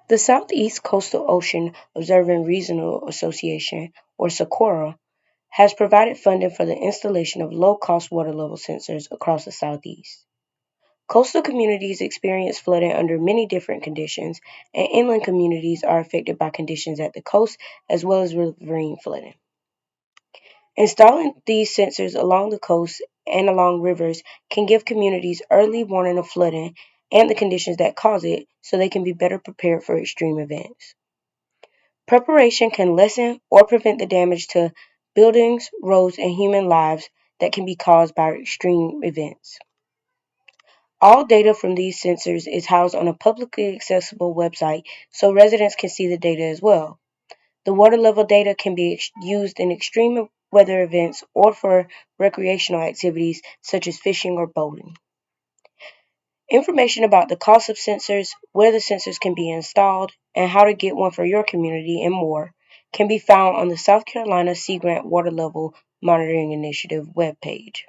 The Southeast Coastal Ocean Observing Regional Association, or SOCORA, has provided funding for the installation of low-cost water level sensors across the Southeast. Coastal communities experience flooding under many different conditions, and inland communities are affected by conditions at the coast as well as riverine flooding. Installing these sensors along the coast and along rivers can give communities early warning of flooding and the conditions that cause it so they can be better prepared for extreme events. Preparation can lessen or prevent the damage to buildings, roads, and human lives that can be caused by extreme events. All data from these sensors is housed on a publicly accessible website so residents can see the data as well. The water level data can be used in extreme weather events or for recreational activities such as fishing or boating. Information about the cost of sensors, where the sensors can be installed, and how to get one for your community and more can be found on the South Carolina Sea Grant Water Level Monitoring Initiative webpage.